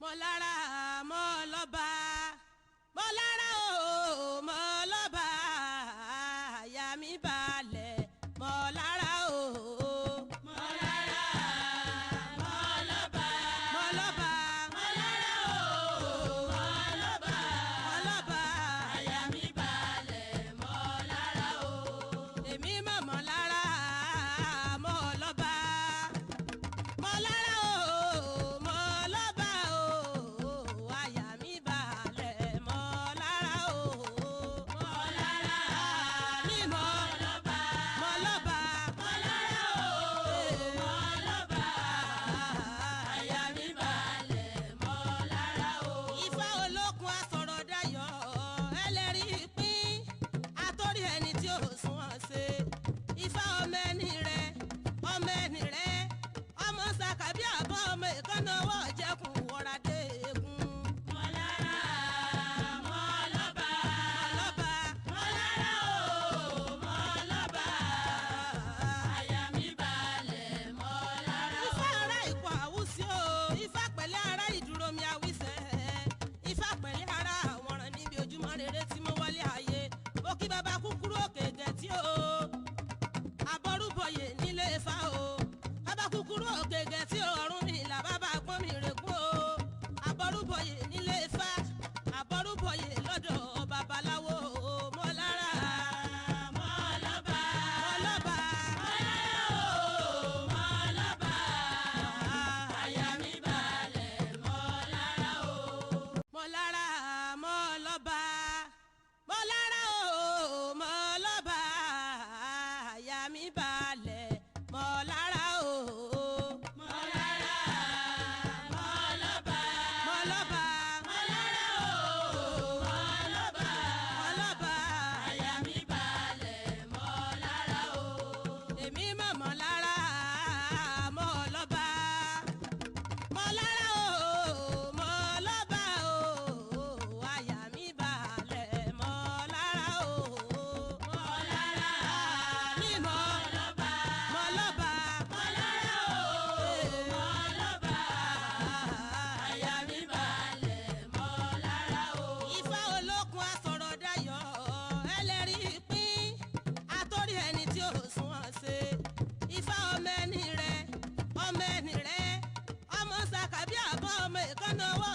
mo lára mo lọ́ba mo lára o mo lọ́ba àyà mi balẹ̀ mo lára o. mo lára mo lọ́ba mo lọ́ba mo lára o mo lọ́ba mo lọ́ba àyà mi balẹ̀ mo lára o. èmi mọ̀ mo lára mo lọ́ba mo lára o mo lọ́ba o àyà mi balẹ̀ mo lára o. mo lára ni mo lọ́ba mo lọ́ba mo lára o mo lọ́ba àyà mi balẹ̀ mo lára o. Ifá olókun asọ̀rọ̀ dayọ̀ ẹlẹ́rìí pín àtòrí ẹni tí ó sún wọn ṣe. Ifá ọmọ ẹni rẹ ọmọ sàkàbí àbọ̀ ọmọ ìkànnà ọwọ́ jẹ́kùn wọ́ra dé egun. mo lára mo lọ́ba mo lára o mo lọ́ba àyà mi balẹ̀ mo lára o. Ifá ara ìkọ̀ àwùsí o Ifá pẹ̀lẹ́ ara ìdúró mi àwísẹ́ Ifá pẹ̀lẹ́ ara àwọ̀ràn níbi ojúmọ́ rere tí mo wọlé ayé ó kí bàbá kúkúrú òkè gẹ̀tì o àbọ̀rúbọyè nílé Ifá o bàbá kúkúrú òkè gẹ̀tì ọ̀run mi là bàbá pọ́n mi règún o àbọ̀rúbọyè nílé Ifá àbọ̀rúbọyè lọ́dọ̀ babaláwo o. mo lára mo lọ́ba mo lọ́ba mo lára o mo lọ́ba àyà mi balẹ̀ mo lára o. mo lára mo lọ́ba mo lára o mo lọ́ba àyà mi balẹ̀ mo lára o. mo lára mo lọ́ba mo lọ́ba mo lára o mo lọ́ba mo lọ́ba àyà mi balẹ̀ mo lára o. èmi mọ̀ mo lára mo lọ́ba mo lára o mo lọ́ba o àyà mi balẹ̀ mo lára o. mo lára ni mo lọ́ba mo lọ́ba mo lára o mo lọ́ba àyà mi balẹ̀ mo lára o. Ifá olókun asọ̀rọ̀ dayọ̀ ẹlẹ́rìí pín àtòrí ẹni tí ó sún wọn ṣe. Ifá ọmọ ẹni rẹ ọmọ sàkàbí àbọ̀ ọmọ ìkànnà ọwọ́